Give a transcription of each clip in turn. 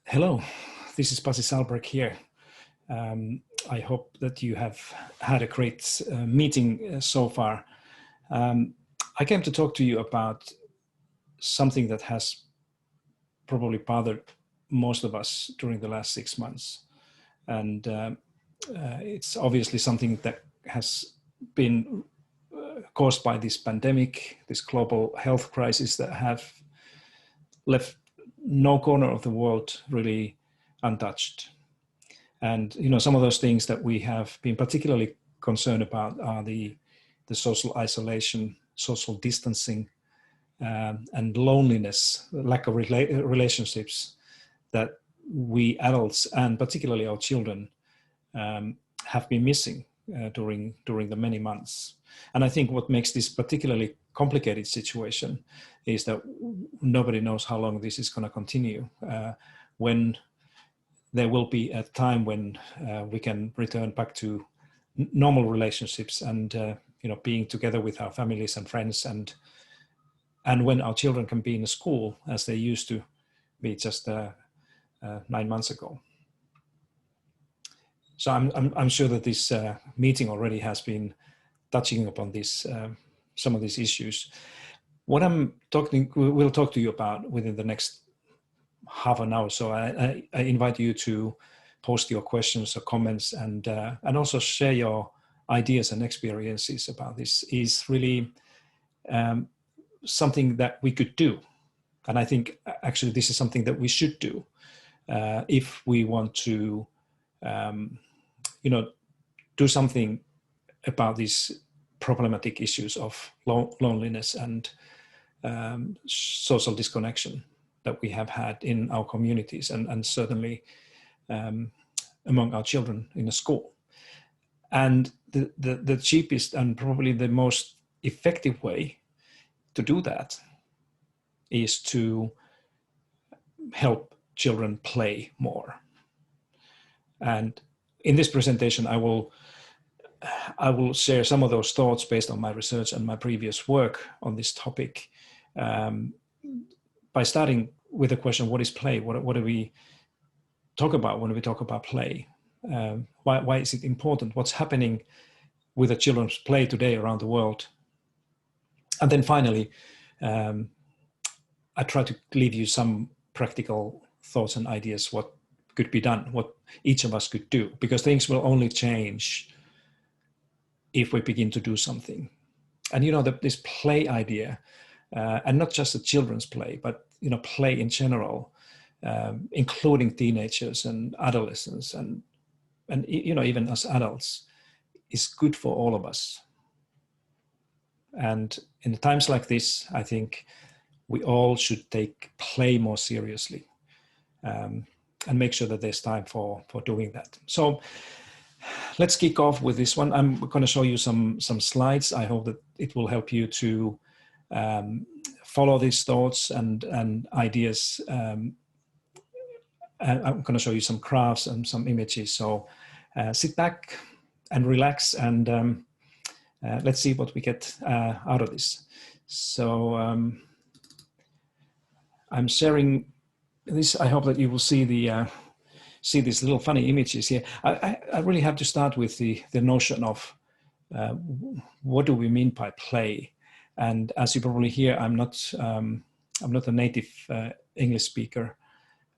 Hello, this is Pasi here. I hope that you have had a great meeting so far. I came to talk to you about something that has probably bothered most of us during the last 6 months. And it's obviously something that has been caused by this pandemic, this global health crisis that have left no corner of the world really untouched. And some of those things that we have been particularly concerned about are the social isolation, social distancing, and loneliness, lack of relationships that we adults and particularly our children have been missing during the many months. And I think what makes this particularly complicated situation is that nobody knows how long this is going to continue. When there will be a time when we can return back to normal relationships and being together with our families and friends, and when our children can be in a school as they used to be just 9 months ago. So I'm sure that this meeting already has been touching upon this some of these issues. What we'll talk to you about within the next half an hour. So I invite you to post your questions or comments and also share your ideas and experiences about this. Is really something that we could do. And I think actually this is something that we should do if we want to, do something about these problematic issues of loneliness and social disconnection that we have had in our communities and certainly among our children in a school. And the cheapest and probably the most effective way to do that is to help children play more. And in this presentation, I will share some of those thoughts based on my research and my previous work on this topic, by starting with the question, what is play? What do we talk about when we talk about play? Why is it important? What's happening with the children's play today around the world? And then finally, I try to leave you some practical thoughts and ideas what could be done, what each of us could do, because things will only change if we begin to do something. And this play idea, and not just the children's play, but play in general, including teenagers and adolescents and even us adults, is good for all of us. And in times like this, I think we all should take play more seriously, and make sure that there's time for doing that. So let's kick off with this one. I'm going to show you some slides. I hope that it will help you to follow these thoughts and ideas. And I'm going to show you some graphs and some images. So sit back and relax, and let's see what we get out of this. So I'm sharing this. I hope that you will see see these little funny images here. I really have to start with the notion of what do we mean by play. And as you probably hear, I'm not a native English speaker.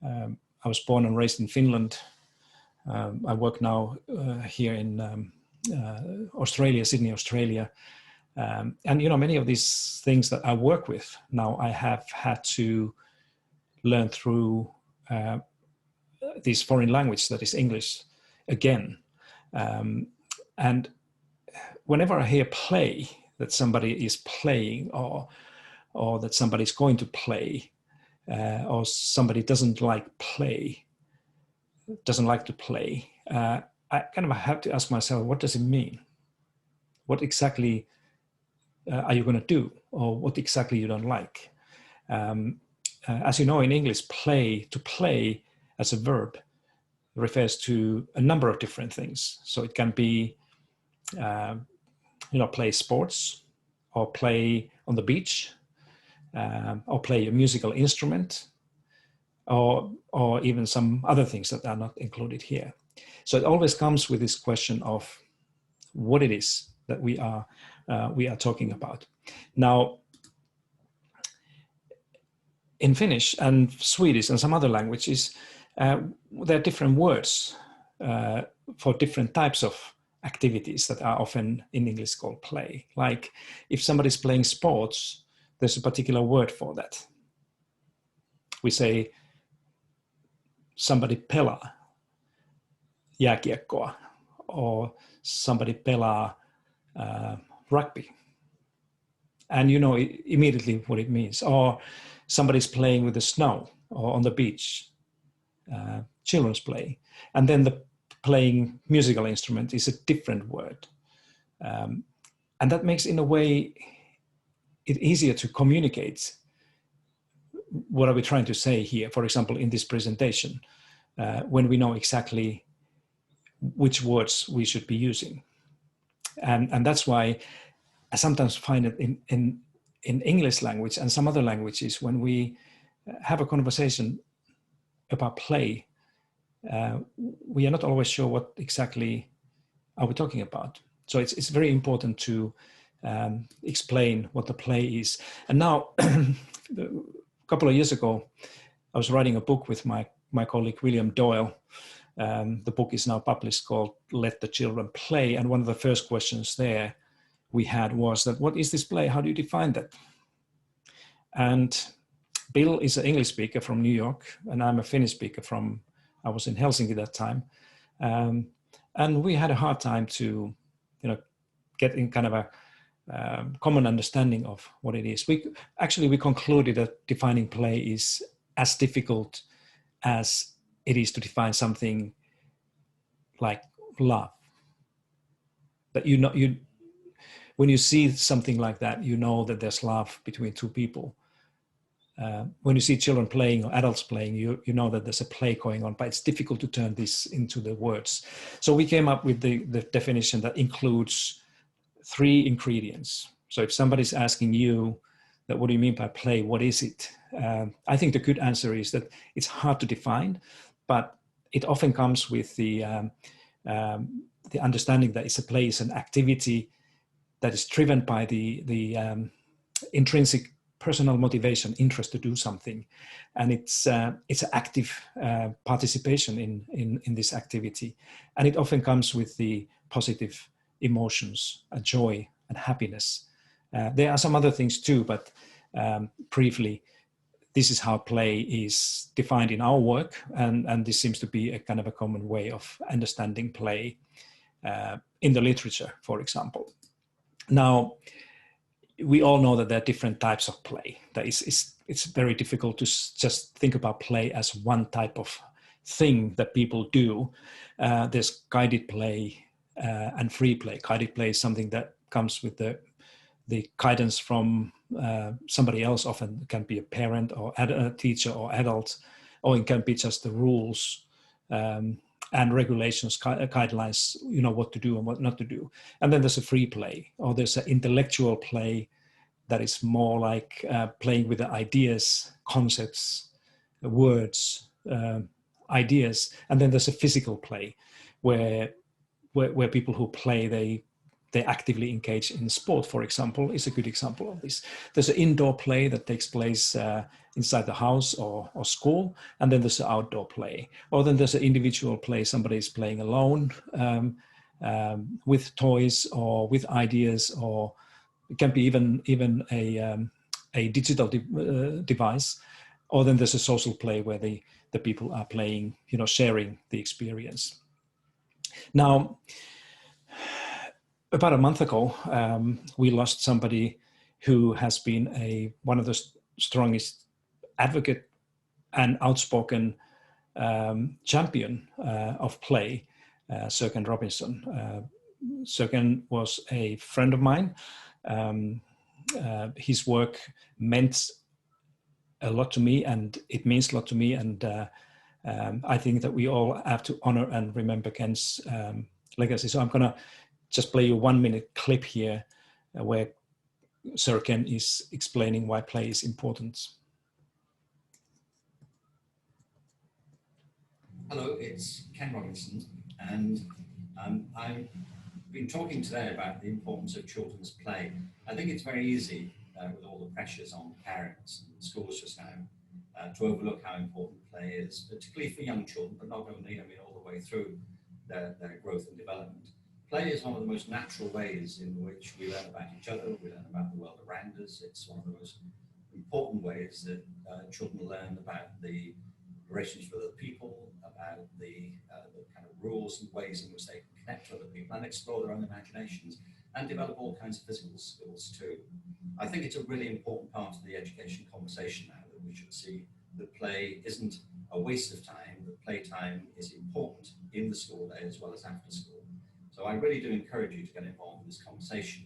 I was born and raised in Finland. I work now here in Australia, Sydney, Australia. And many of these things that I work with now, I have had to learn through this foreign language that is English again. And whenever I hear play, that somebody is playing or that somebody's going to play, or somebody doesn't like to play, I kind of have to ask myself, what does it mean? What exactly are you going to do? Or what exactly you don't like? As you know, in English, to play as a verb refers to a number of different things. So it can be, play sports, or play on the beach, or play a musical instrument, or even some other things that are not included here. So it always comes with this question of what it is that we are talking about. Now, in Finnish and Swedish and some other languages, there are different words for different types of activities that are often in English called play. Like if somebody's playing sports, there's a particular word for that. We say somebody pelaa jääkiekkoa, or somebody pelaa rugby. And you know immediately what it means. Or somebody's playing with the snow or on the beach, children's play. And then the playing musical instrument is a different word. And that makes, in a way, it easier to communicate what are we trying to say here, for example, in this presentation, when we know exactly which words we should be using. And that's why I sometimes find it in English language and some other languages, when we have a conversation about play, we are not always sure what exactly are we talking about. So it's very important to explain what the play is. And now, a couple of years ago, I was writing a book with my colleague William Doyle. The book is now published, called Let the Children Play. And one of the first questions there we had was that, what is this play? How do you define that? And Bill is an English speaker from New York, and I'm a Finnish speaker I was in Helsinki that time. And we had a hard time to, get in kind of a common understanding of what it is. We concluded that defining play is as difficult as it is to define something like love. That when you see something like that, you know that there's love between two people. When you see children playing or adults playing, you know that there's a play going on, but it's difficult to turn this into the words. So we came up with the definition that includes 3 ingredients. So if somebody's asking you that, what do you mean by play? What is it? I think the good answer is that it's hard to define, but it often comes with the understanding that it's a play, is an activity that is driven by the intrinsic personal motivation, interest to do something, and it's an active participation in this activity, and it often comes with the positive emotions, joy and happiness. There are some other things too, but briefly, this is how play is defined in our work, and this seems to be a kind of a common way of understanding play in the literature, for example. Now, we all know that there are different types of play. That it's very difficult to just think about play as one type of thing that people do. There's guided play and free play. Guided play is something that comes with the guidance from somebody else. Often it can be a parent or a teacher or adult, or it can be just the rules and regulations, guidelines, what to do and what not to do. And then there's a free play, or there's an intellectual play that is more like playing with the ideas, concepts, words, ideas. And then there's a physical play where people who play, they actively engage in sport, for example, is a good example of this. There's an indoor play that takes place inside the house or school, and then there's an outdoor play. Or then there's an individual play, somebody is playing alone with toys or with ideas, or it can be even a digital device. Or then there's a social play where the people are playing, sharing the experience. Now, about a month ago, we lost somebody who has been one of the strongest advocate and outspoken champion of play, Sir Robinson. Sir was a friend of mine. His work meant a lot to me, and it means a lot to me. And I think that we all have to honor and remember Ken's legacy. So I'm going to just play you a 1-minute clip here where Sir Ken is explaining why play is important. Hello, it's Ken Robinson, and I've been talking today about the importance of children's play. I think it's very easy with all the pressures on parents and schools just now to overlook how important play is, particularly for young children, but not only, I mean, all the way through their growth and development. Play is one of the most natural ways in which we learn about each other, we learn about the world around us. It's one of the most important ways that children learn about the relationship with other people, about the kind of rules and ways in which they can connect to other people and explore their own imaginations and develop all kinds of physical skills too. I think it's a really important part of the education conversation now that we should see that play isn't a waste of time, that playtime is important in the school day as well as after school. So I really do encourage you to get involved in this conversation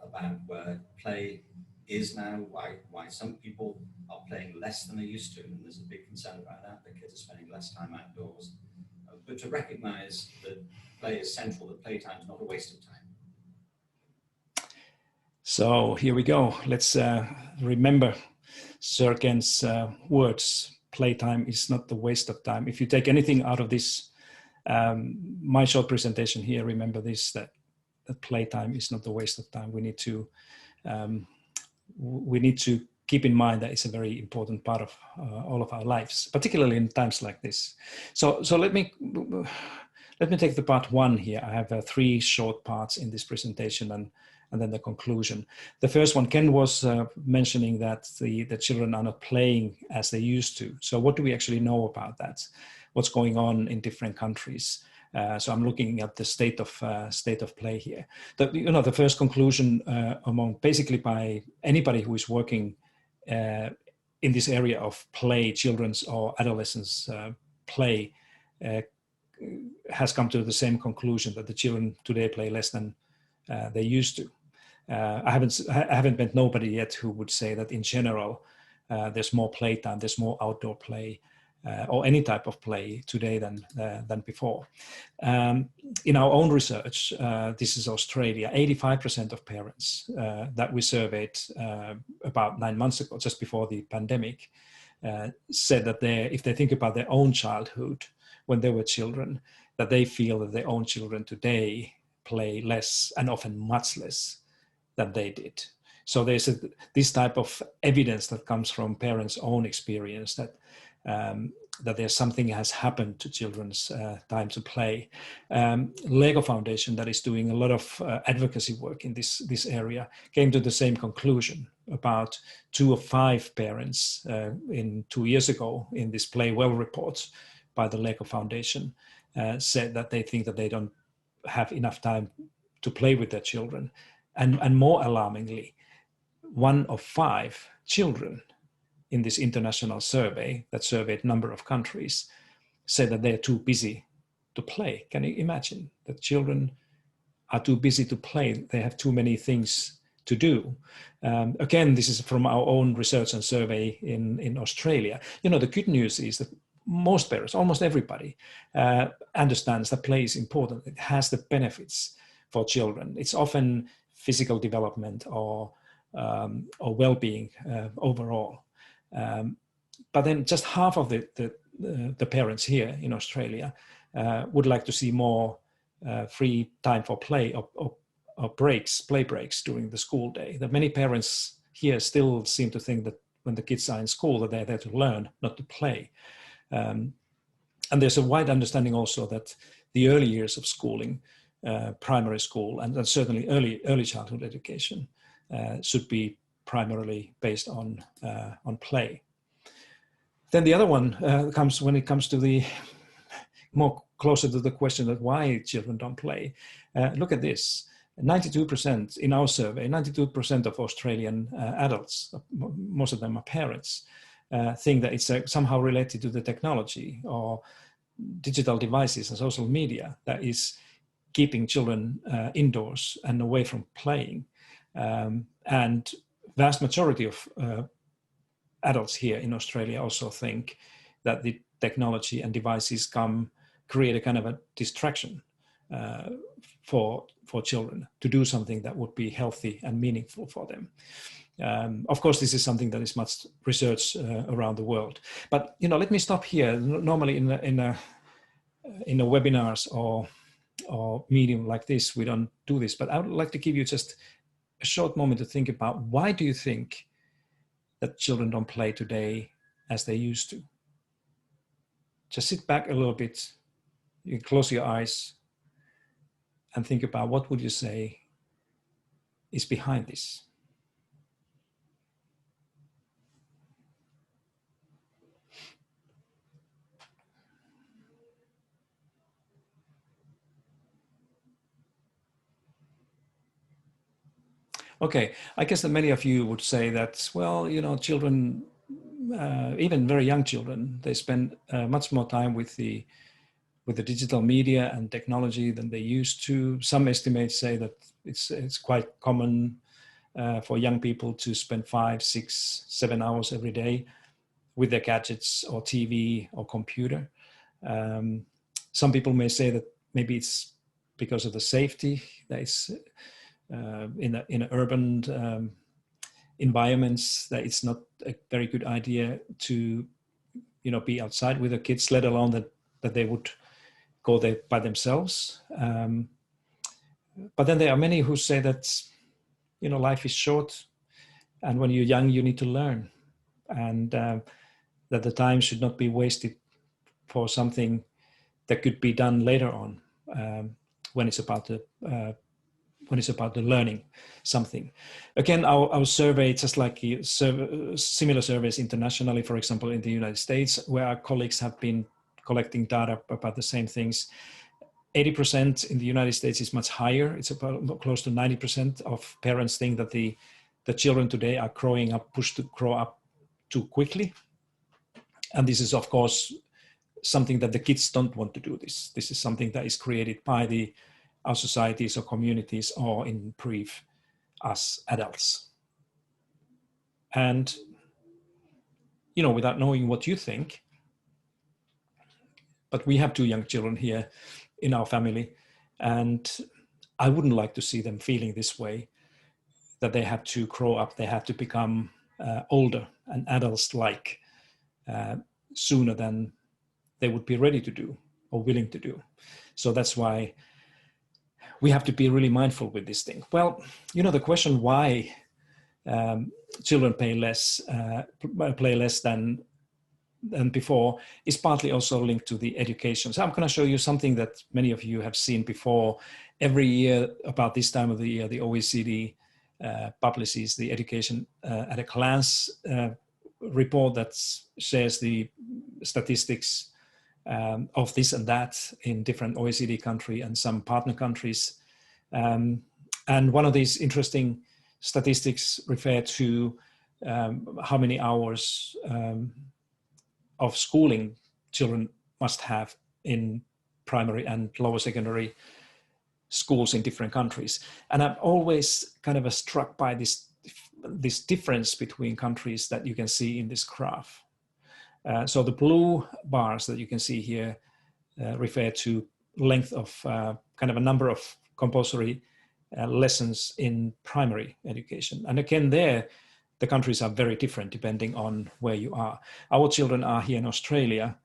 about where play is now, why some people are playing less than they used to, and there's a big concern about that. The kids are spending less time outdoors. But to recognise that play is central, that playtime is not a waste of time. So here we go. Let's remember Sir Ken's words. Playtime is not the waste of time. If you take anything out of this, my short presentation here, remember this, that playtime is not the waste of time. We need to keep in mind that it's a very important part of all of our lives, particularly in times like this. So let me take the part one here. I have three short parts in this presentation, and then the conclusion. The first one, Ken was mentioning that the children are not playing as they used to. So what do we actually know about that? What's going on in different countries? So I'm looking at the state of play here. The first conclusion among basically by anybody who is working in this area of play, children's or adolescents play, has come to the same conclusion that the children today play less than they used to. I haven't met nobody yet who would say that in general there's more playtime, there's more outdoor play, or any type of play today than before. In our own research, this is Australia, 85% of parents that we surveyed about 9 months ago, just before the pandemic, said that if they think about their own childhood when they were children, that they feel that their own children today play less and often much less than they did. So there's this type of evidence that comes from parents' own experience that there's something has happened to children's time to play. Lego Foundation, that is doing a lot of advocacy work in this area, came to the same conclusion. About 2 of 5 parents in 2 years ago in this Play Well report by the Lego Foundation said that they think that they don't have enough time to play with their children. And more alarmingly, 1 of 5 children in this international survey that surveyed a number of countries said that they're too busy to play. Can you imagine that children are too busy to play? They have too many things to do. Again, this is from our own research and survey in Australia. The good news is that most parents, almost everybody, understands that play is important. It has the benefits for children. It's often physical development or well-being overall. But then just half of the parents here in Australia would like to see more free time for play or play breaks during the school day. That many parents here still seem to think that when the kids are in school that they're there to learn, not to play. And there's a wide understanding also that the early years of schooling, primary school, and certainly early childhood education should be primarily based on play. Then the other one comes when it comes to the more closer to the question of why children don't play. Look at this. 92% in our survey, 92% of Australian adults, most of them are parents, think that it's somehow related to the technology or digital devices and social media that is keeping children indoors and away from playing. And vast majority of adults here in Australia also think that the technology and devices create a kind of a distraction for children to do something that would be healthy and meaningful for them. Of course, this is something that is much researched around the world. But let me stop here. Normally, in a webinars or medium like this, we don't do this. But I would like to give you just a short moment to think about, why do you think that children don't play today as they used to? Just sit back a little bit, you close your eyes, and think about, what would you say is behind this? Okay, I guess that many of you would say that, well, children, even very young children, they spend much more time with the digital media and technology than they used to. Some estimates say that it's quite common for young people to spend 5, 6, 7 hours every day with their gadgets or TV or computer. Some people may say that maybe it's because of the safety that is in urban environments, that it's not a very good idea to be outside with the kids, let alone that they would go there by themselves. But then there are many who say that life is short, and when you're young you need to learn, and that the time should not be wasted for something that could be done later on, when it's about the learning something. Again, our survey, just like similar surveys internationally, for example, in the United States, where our colleagues have been collecting data about the same things, 80% in the United States is much higher. It's about close to 90% of parents think that the children today are pushed to grow up too quickly. And this is, of course, something that the kids don't want to do. This is something that is created by our societies or communities, or in brief, us adults. And, without knowing what you think, but we have 2 young children here in our family, and I wouldn't like to see them feeling this way, that they have to grow up, they have to become older and adults-like sooner than they would be ready to do or willing to do. So that's why we have to be really mindful with this thing. Well, the question why children play less than before is partly also linked to the education. So I'm going to show you something that many of you have seen before. Every year, about this time of the year, the OECD publishes the Education at a Glance report that shares the statistics of this and that in different OECD countries and some partner countries. And one of these interesting statistics refer to how many hours of schooling children must have in primary and lower secondary schools in different countries. And I'm always kind of struck by this difference between countries that you can see in this graph. So the blue bars that you can see here refer to length of kind of a number of compulsory lessons in primary education. And again, there, the countries are very different depending on where you are. Our children are here in Australia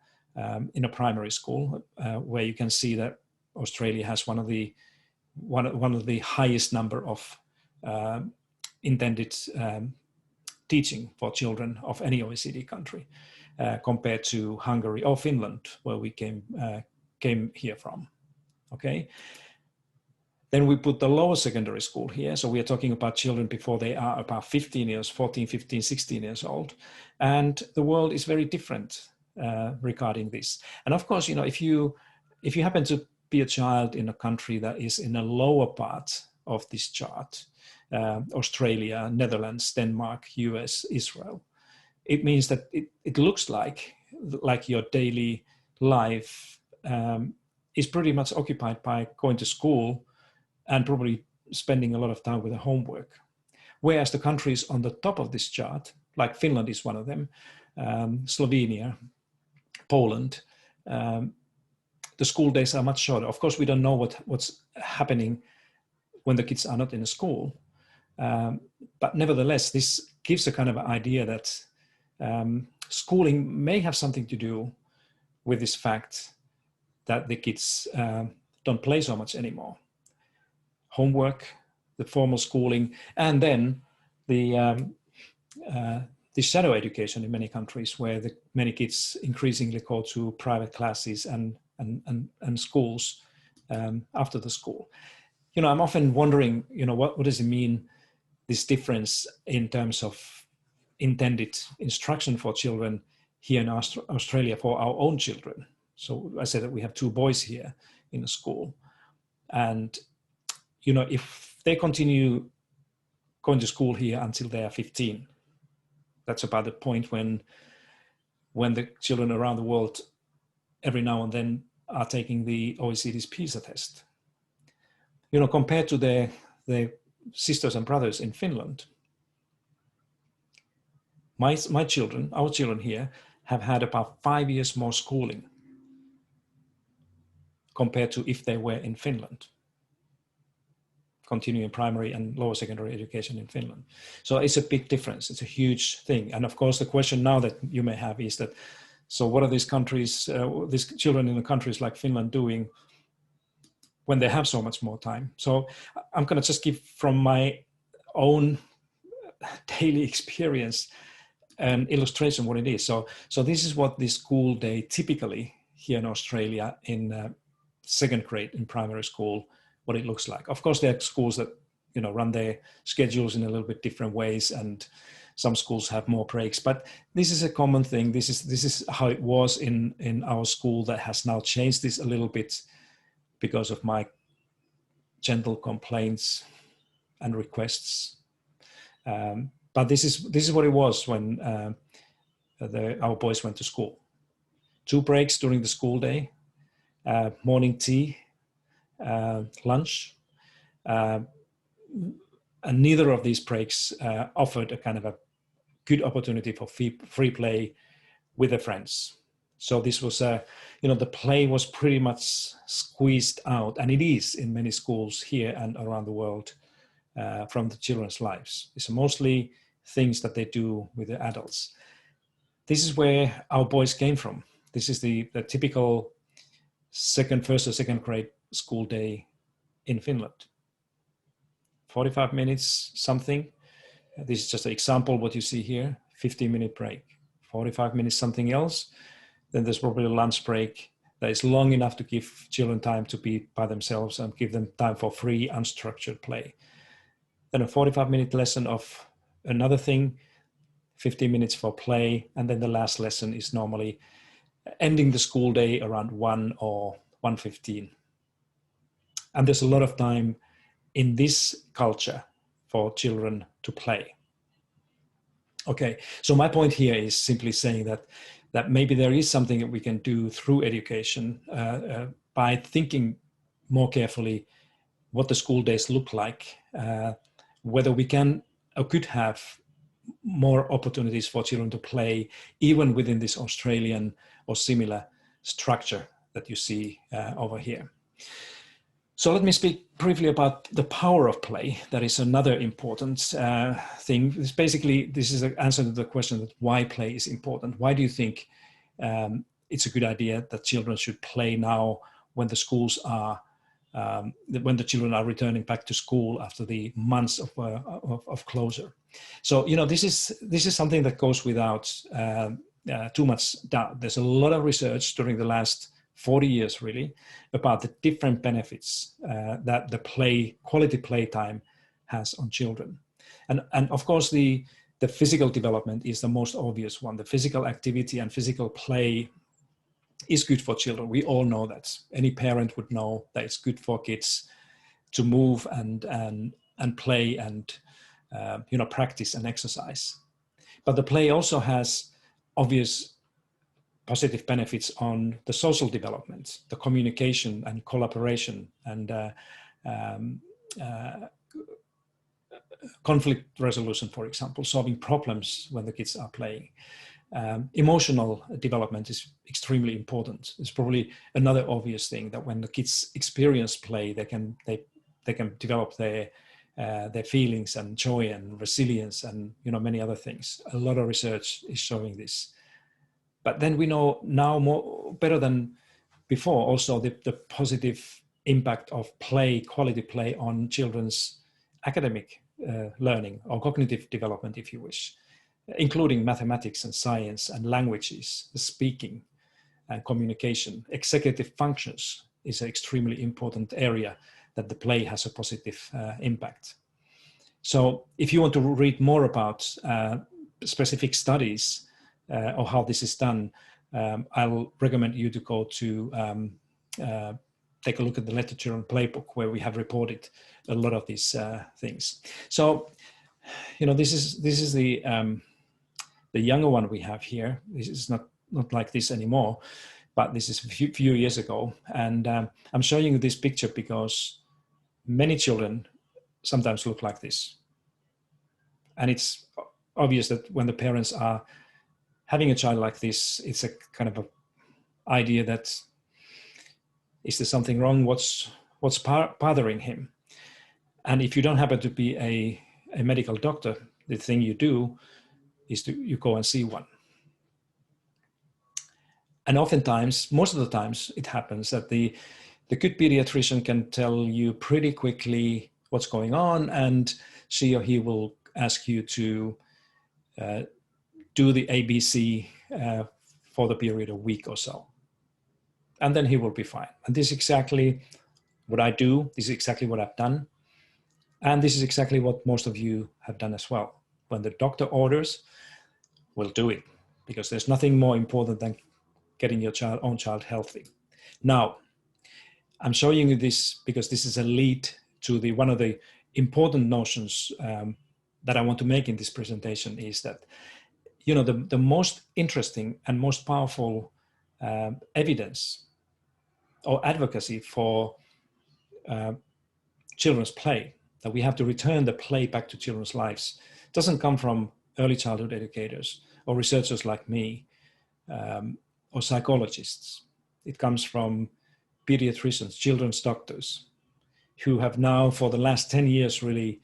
in a primary school, where you can see that Australia has one of the highest number of intended teaching for children of any OECD country, compared to Hungary or Finland, where we came here from. Okay. Then we put the lower secondary school here. So we are talking about children before they are about 15 years, 14, 15, 16 years old. And the world is very different regarding this. And of course, if you happen to be a child in a country that is in a lower part of this chart, Australia, Netherlands, Denmark, US, Israel, it means that it looks like your daily life is pretty much occupied by going to school and probably spending a lot of time with the homework. Whereas the countries on the top of this chart, like Finland is one of them, Slovenia, Poland, the school days are much shorter. Of course, we don't know what's happening when the kids are not in school, But nevertheless, this gives a kind of idea that schooling may have something to do with this fact that the kids don't play so much anymore. Homework, the formal schooling, and then the shadow education in many countries, where many kids increasingly go to private classes and schools after the school. I'm often wondering, what does it mean, this difference in terms of intended instruction for children here in Australia for our own children. So I said that we have 2 boys here in the school. And, if they continue going to school here until they are 15, that's about the point when the children around the world every now and then are taking the OECD's PISA test. Compared to their sisters and brothers in Finland, my children, our children here, have had about 5 years more schooling compared to if they were in Finland, continuing primary and lower secondary education in Finland. So it's a big difference. It's a huge thing. And of course, the question now that you may have is that, so what are these countries, these children in the countries like Finland doing when they have so much more time? So I'm going to just give from my own daily experience an illustration what it is. So this is what the school day typically here in Australia in 2nd grade in primary school, what it looks like. Of course, there are schools that run their schedules in a little bit different ways, and some schools have more breaks. But this is a common thing. This is how it was in our school, that has now changed this a little bit because of my gentle complaints and requests. But this is what it was when our boys went to school. 2 breaks during the school day, morning tea, lunch, and neither of these breaks offered a kind of a good opportunity for free play with the friends. So this was the play was pretty much squeezed out, and it is in many schools here and around the world from the children's lives. It's mostly things that they do with the adults. This is where our boys came from. This is the typical 1st or 2nd grade school day in Finland. 45 minutes something. This is just an example what you see here. 15-minute break. 45 minutes something else. Then there's probably a lunch break that is long enough to give children time to be by themselves and give them time for free unstructured play. Then a 45-minute lesson of another thing, 15 minutes for play, and then the last lesson is normally ending the school day around 1 or 1:15. And there's a lot of time in this culture for children to play. Okay, so my point here is simply saying that maybe there is something that we can do through education by thinking more carefully what the school days look like, whether we can or could have more opportunities for children to play, even within this Australian or similar structure that you see over here. So let me speak briefly about the power of play. That is another important thing. This is an answer to the question that why play is important. Why do you think it's a good idea that children should play now when the schools are when the children are returning back to school after the months of closure? So this is something that goes without too much doubt. There's a lot of research during the last 40 years really about the different benefits that the quality playtime has on children. And of course the physical development is the most obvious one. The physical activity and physical play is good for children. We all know that. Any parent would know that it's good for kids to move and play and practice and exercise. But the play also has obvious positive benefits on the social development, the communication and collaboration and conflict resolution, for example, solving problems when the kids are playing. Emotional development is extremely important. It's probably another obvious thing that when the kids experience play, they can develop their their feelings and joy and resilience and many other things. A lot of research is showing this. But then we know now more better than before also the positive impact of play, quality play on children's academic learning or cognitive development, if you wish, including mathematics and science and languages, speaking and communication. Executive functions is an extremely important area that the play has a positive impact. So if you want to read more about specific studies or how this is done, I'll recommend you to go to take a look at the literature on Playbook, where we have reported a lot of these things. So, this is the younger one we have here. This is not like this anymore, but this is a few years ago. And I'm showing you this picture because many children sometimes look like this. And it's obvious that when the parents are having a child like this, it's a kind of a idea that, is there something wrong? What's bothering him? And if you don't happen to be a medical doctor, the thing you do is you go and see one. And oftentimes, most of the times, it happens that the good pediatrician can tell you pretty quickly what's going on, and she or he will ask you to do the ABC for the period of a week or so. And then he will be fine. And this is exactly what I do. This is exactly what I've done. And this is exactly what most of you have done as well. When the doctor orders, we'll do it, because there's nothing more important than getting your own child healthy. Now, I'm showing you this because this is a lead to one of the important notions that I want to make in this presentation, is that the most interesting and most powerful evidence or advocacy for children's play, that we have to return the play back to children's lives, doesn't come from early childhood educators or researchers like me or psychologists. It comes from pediatricians, children's doctors, who have now for the last 10 years really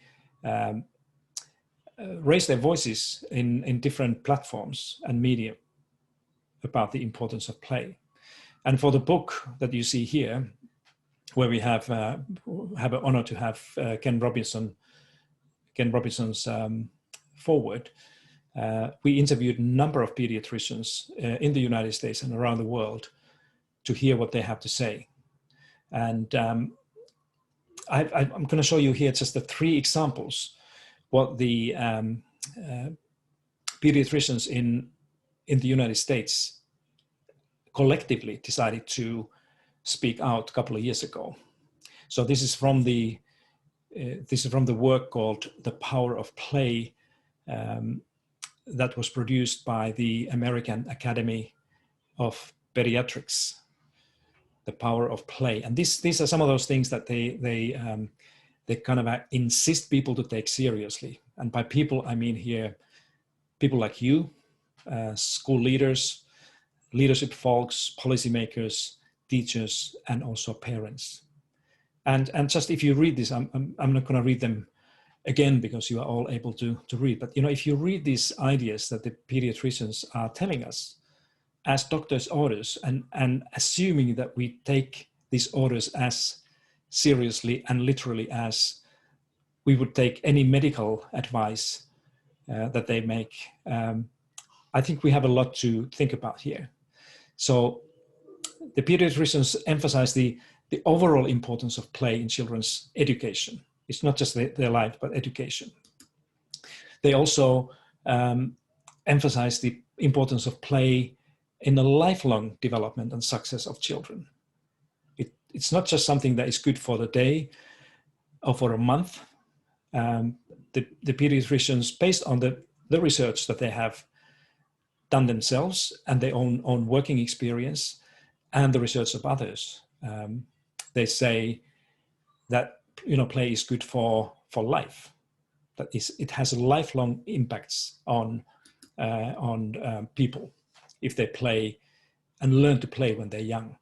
raised their voices in different platforms and media about the importance of play. And for the book that you see here, where we have an honor to have Ken Robinson's forward, we interviewed a number of pediatricians in the United States and around the world to hear what they have to say. And I'm going to show you here just the 3 examples what the pediatricians in the United States collectively decided to speak out a couple of years ago. So this is from the work called "The Power of Play," that was produced by the American Academy of Pediatrics. The power of play, and these are some of those things that they kind of insist people to take seriously. And by people, I mean here people like you, school leaders, leadership folks, policymakers, teachers, and also parents. And just if you read this, I'm not going to read them again because you are all able to read. But if you read these ideas that the pediatricians are telling us as doctors' orders, and assuming that we take these orders as seriously and literally as we would take any medical advice that they make, I think we have a lot to think about here. So the pediatricians emphasize the overall importance of play in children's education. It's not just their life, but education. They also emphasize the importance of play in the lifelong development and success of children. It's not just something that is good for the day or for a month. The pediatricians, based on the research that they have done themselves and their own working experience and the research of others, they say that play is good for life. That it has lifelong impacts on people if they play and learn to play when they're young.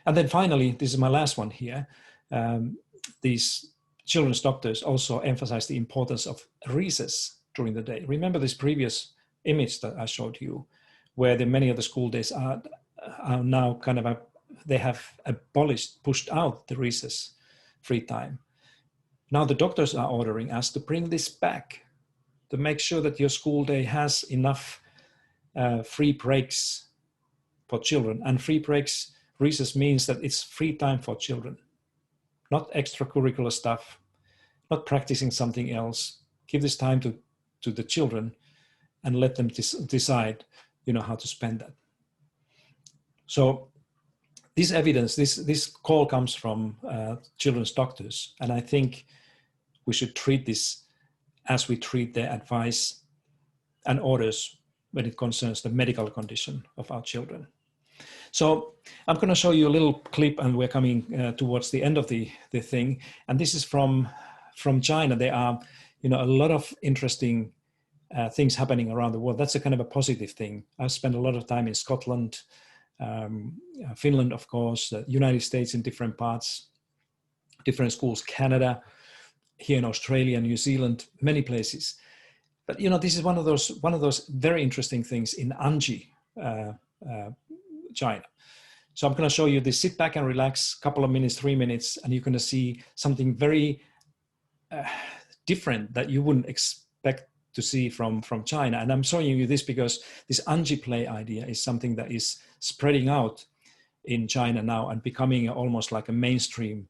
And then finally, this is my last one here. These children's doctors also emphasize the importance of recess during the day. Remember this previous image that I showed you, where many of the school days are now kind of they have abolished, pushed out the recess free time. Now the doctors are ordering us to bring this back, to make sure that your school day has enough free breaks for children. And free breaks, recess means that it's free time for children, not extracurricular stuff, not practicing something else. Give this time to the children and let them decide, how to spend that. So this evidence, this call comes from children's doctors, and I think we should treat this as we treat their advice and orders when it concerns the medical condition of our children. So I'm going to show you a little clip, and we're coming towards the end of the thing. And this is from China. There are, a lot of interesting things happening around the world. That's a kind of a positive thing. I've spent a lot of time in Scotland, Finland, of course, the United States in different parts, different schools, Canada, here in Australia, New Zealand, many places. But this is one of those very interesting things in Anji, China. So I'm going to show you this. Sit back and relax, couple of minutes, 3 minutes, and you're going to see something very different that you wouldn't expect to see from China. And I'm showing you this because this Anji play idea is something that is spreading out in China now and becoming almost like a mainstream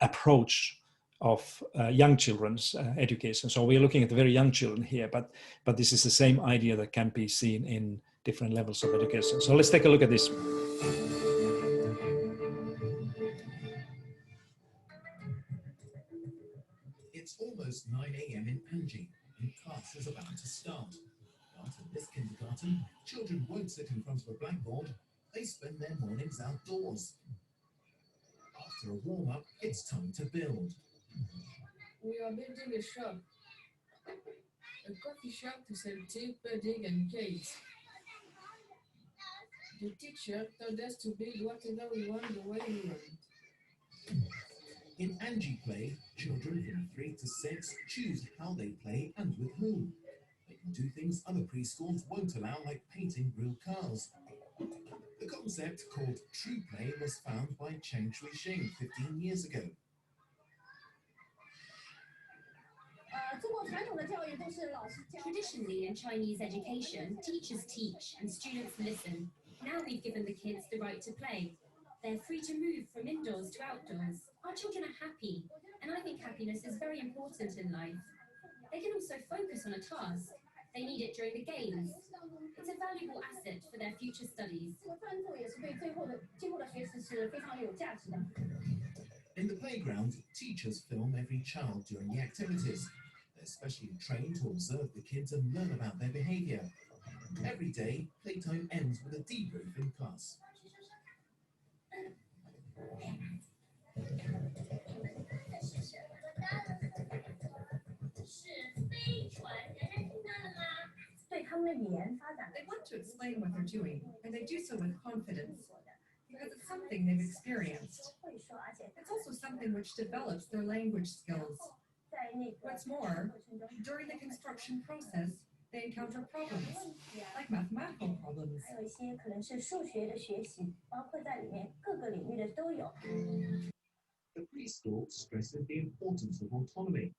approach of young children's education. So we're looking at the very young children here, but this is the same idea that can be seen in different levels of education. So let's take a look at this. It's almost 9 a.m. in Anji, and class is about to start. But in this kindergarten, children won't sit in front of a blackboard. They spend their mornings outdoors. After a warm-up, it's time to build. We are building a shop, a coffee shop to sell tea, pudding, and cakes. The teacher told us to build whatever we want the way we want. In Anji Play, children from 3 to 6 choose how they play and with whom. They can do things other preschools won't allow, like painting real cars. The concept, called True Play, was found by Chen Shuixing 15 years ago. Traditionally, in Chinese education, teachers teach and students listen. Now we've given the kids the right to play. They're free to move from indoors to outdoors. Our children are happy, and I think happiness is very important in life. They can also focus on a task. They need it during the games. It's a valuable asset for their future studies. In the playground, teachers film every child during the activities. They're specially trained to observe the kids and learn about their behavior. Every day, playtime ends with a debrief in class. They want to explain what they're doing, and they do so with confidence, because it's something they've experienced. It's also something which develops their language skills. What's more, during the construction process, they encounter problems, like mathematical problems. The preschool stresses the importance of autonomy.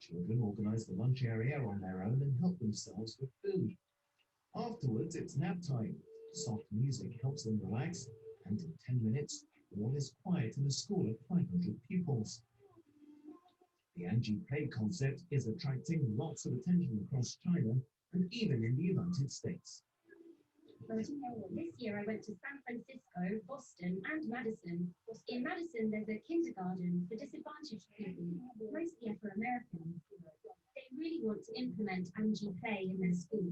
Children organize the lunch area on their own and help themselves with food. Afterwards, it's nap time. Soft music helps them relax, and in 10 minutes, all is quiet in a school of 500 pupils. The Anji Play concept is attracting lots of attention across China and even in the United States. This year I went to San Francisco, Boston, and Madison. In Madison, there's a kindergarten for disadvantaged people, mostly Afro-Americans. They really want to implement Anji Play in their school.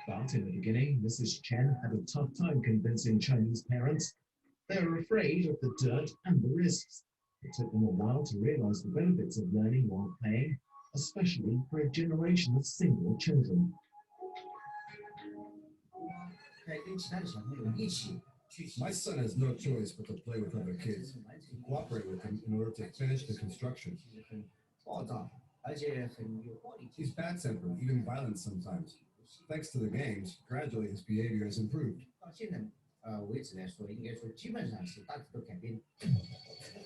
But in the beginning, Mrs. Chen had a tough time convincing Chinese parents. They were afraid of the dirt and the risks. It took them a while to realize the benefits of learning while playing, especially for a generation of single children. My son has no choice but to play with other kids, to cooperate with them in order to finish the construction. He's bad-tempered, even violent sometimes. Thanks to the games, gradually his behavior has improved.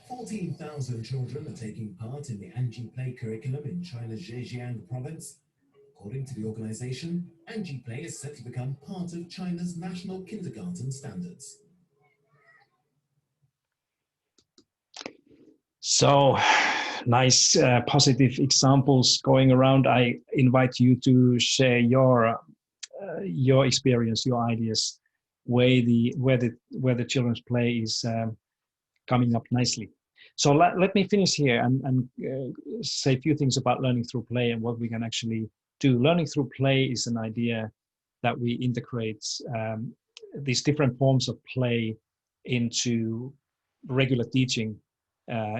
14,000 children are taking part in the Anji Play curriculum in China's Zhejiang province. According to the organization, Anji Play is set to become part of China's national kindergarten standards. So nice, positive examples going around. I invite you to share your experience, your ideas, where the children's play is coming up nicely. So let me finish here and say a few things about learning through play and what we can actually do. Learning through play is an idea that we integrate these different forms of play into regular teaching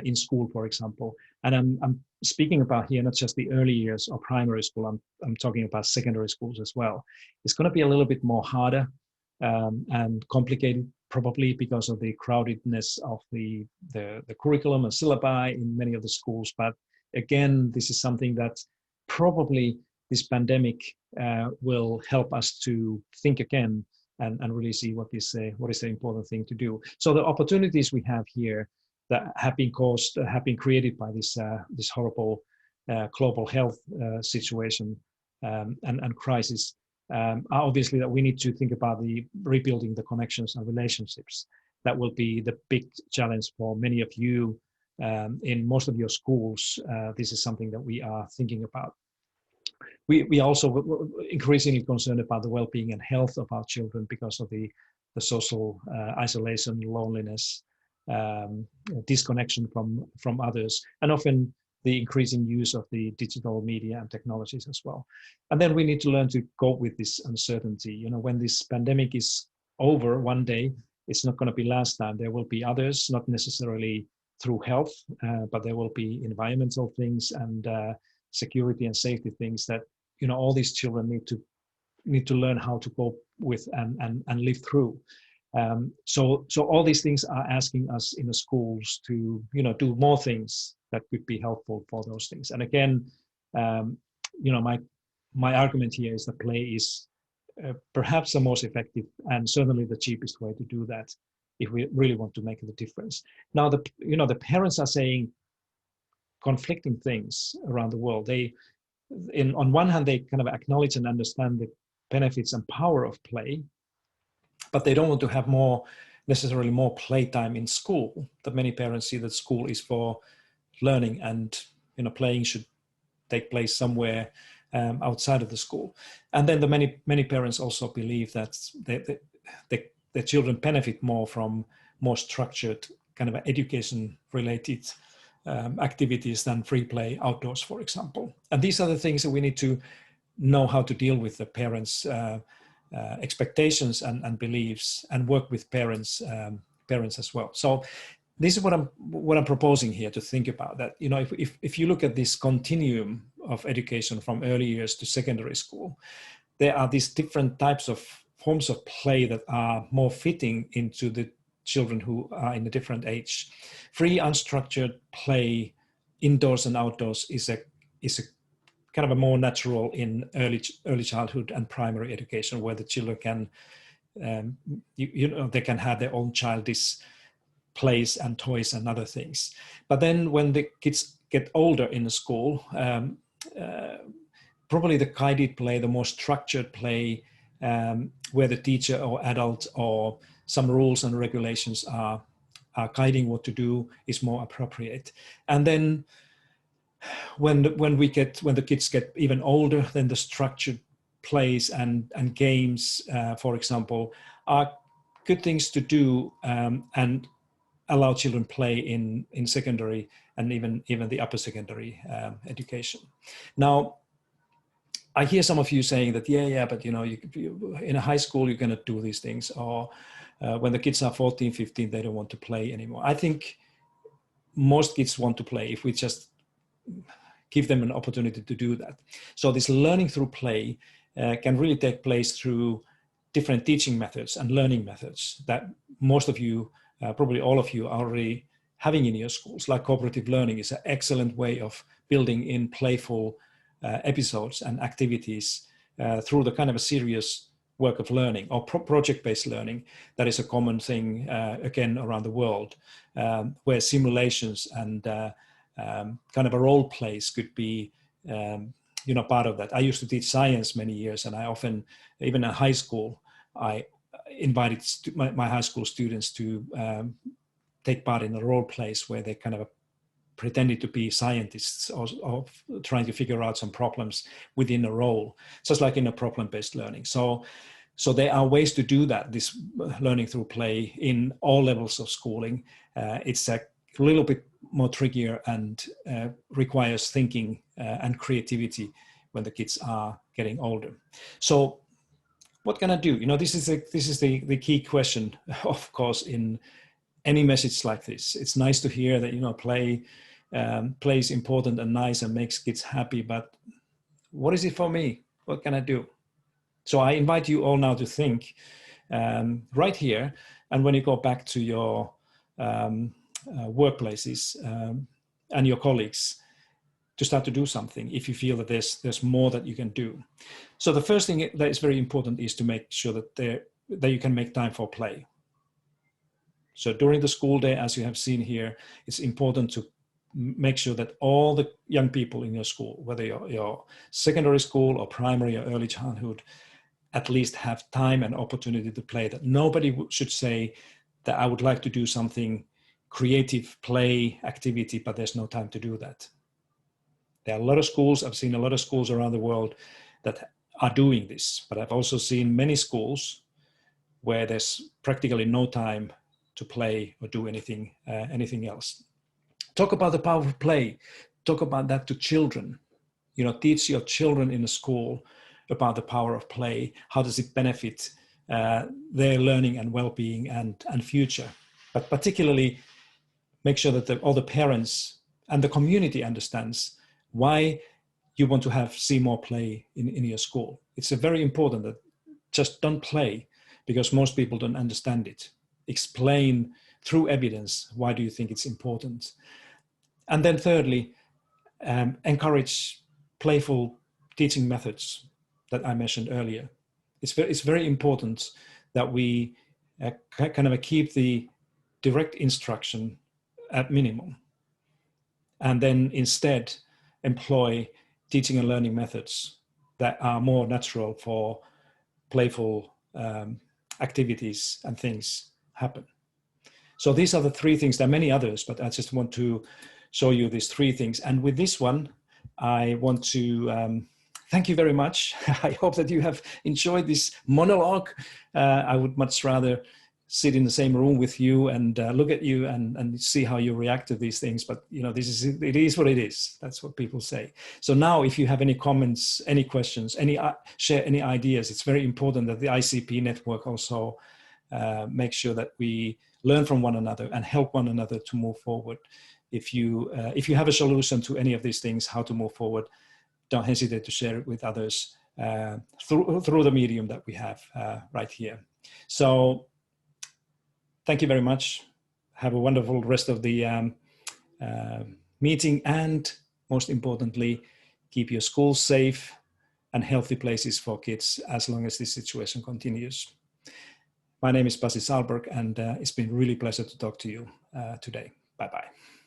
in school, for example. And I'm speaking about here not just the early years or primary school, I'm talking about secondary schools as well. It's going to be a little bit more harder and complicated, probably because of the crowdedness of the curriculum and syllabi in many of the schools. But again, this is something that probably this pandemic will help us to think again and really see what is the important thing to do. So the opportunities we have here that have been created by this horrible global health situation and crisis are obviously that we need to think about the rebuilding the connections and relationships. That will be the big challenge for many of you in most of your schools. This is something that we are thinking about. We also increasingly concerned about the well-being and health of our children because of the social isolation, loneliness, disconnection from others, and often the increasing use of the digital media and technologies as well. And then we need to learn to cope with this uncertainty. You know, when this pandemic is over one day, it's not going to be last time. There will be others, not necessarily through health, but there will be environmental things and security and safety things that, you know, all these children need to learn how to cope with and live through. So all these things are asking us in the schools to, you know, do more things that could be helpful for those things. And again, you know, my argument here is that play is perhaps the most effective and certainly the cheapest way to do that if we really want to make a difference. Now, the parents are saying conflicting things around the world. On one hand, they kind of acknowledge and understand the benefits and power of play, but they don't want to have necessarily more playtime in school. That many parents see that school is for learning, and, you know, playing should take place somewhere outside of the school. And then the many parents also believe that the children benefit more from more structured kind of education-related activities than free play outdoors, for example. And these are the things that we need to know how to deal with the parents' expectations and beliefs, and work with parents as well. So this is what I'm proposing here to think about. That, you know, if you look at this continuum of education from early years to secondary school, there are these different types of forms of play that are more fitting into the children who are in a different age. Free, unstructured play, indoors and outdoors, is a kind of a more natural in early childhood and primary education, where the children can, they can have their own childish plays and toys and other things. But then when the kids get older in the school, probably the guided play, the more structured play, where the teacher or adult or some rules and regulations are guiding what to do, is more appropriate. And then when the kids get even older, then the structured plays and games, for example, are good things to do and allow children play in secondary and even the upper secondary education. Now, I hear some of you saying that, yeah, but you know, in a high school, you're going to do these things, or when the kids are 14, 15, they don't want to play anymore. I think most kids want to play if we just give them an opportunity to do that. So this learning through play can really take place through different teaching methods and learning methods that most of you, probably all of you, are already having in your schools. Like cooperative learning is an excellent way of building in playful episodes and activities through the kind of a serious work of learning, or project-based learning. That is a common thing, again, around the world, where simulations and kind of a role plays could be part of that. I used to teach science many years, and I often, even in high school, I invited my high school students to take part in a role plays where they kind of pretended to be scientists or trying to figure out some problems within a role, just like in a problem-based learning. So there are ways to do that, this learning through play in all levels of schooling. It's a little bit more trickier and requires thinking and creativity when the kids are getting older. So what can I do? This is the key question, of course, in any message like this. It's nice to hear that, play is important and nice and makes kids happy, but what is it for me? What can I do? So I invite you all now to think right here, and when you go back to your workplaces and your colleagues, to start to do something if you feel that there's more that you can do. So the first thing that is very important is to make sure that you can make time for play. So during the school day, as you have seen here, it's important to make sure that all the young people in your school, whether you're secondary school or primary or early childhood, at least have time and opportunity to play. That nobody should say that I would like to do something creative, play activity, but there's no time to do that. There are a lot of schools, I've seen a lot of schools around the world that are doing this, but I've also seen many schools where there's practically no time to play or do anything else. Talk about the power of play. Talk about that to children. Teach your children in the school about the power of play. How does it benefit their learning and well-being and future? But particularly make sure that all the parents and the community understands why you want to see more play in your school. It's very important that just don't play because most people don't understand it. Explain through evidence, why do you think it's important? And then thirdly, encourage playful teaching methods that I mentioned earlier. It's very important that we kind of keep the direct instruction at minimum, and then instead employ teaching and learning methods that are more natural for playful activities and things happen. So these are the three things. There are many others, but I just want to show you these three things. And with this one, I want to thank you very much. I hope that you have enjoyed this monologue. I would much rather sit in the same room with you and look at you and see how you react to these things. But it is what it is. That's what people say. So now, if you have any comments, any questions, share any ideas, it's very important that the ICP network also make sure that we learn from one another and help one another to move forward. If you have a solution to any of these things, how to move forward, don't hesitate to share it with others through the medium that we have right here. So thank you very much. Have a wonderful rest of the meeting, and most importantly, keep your schools safe and healthy places for kids as long as this situation continues. My name is Pasi Salberg, and it's been really a pleasure to talk to you today. Bye-bye.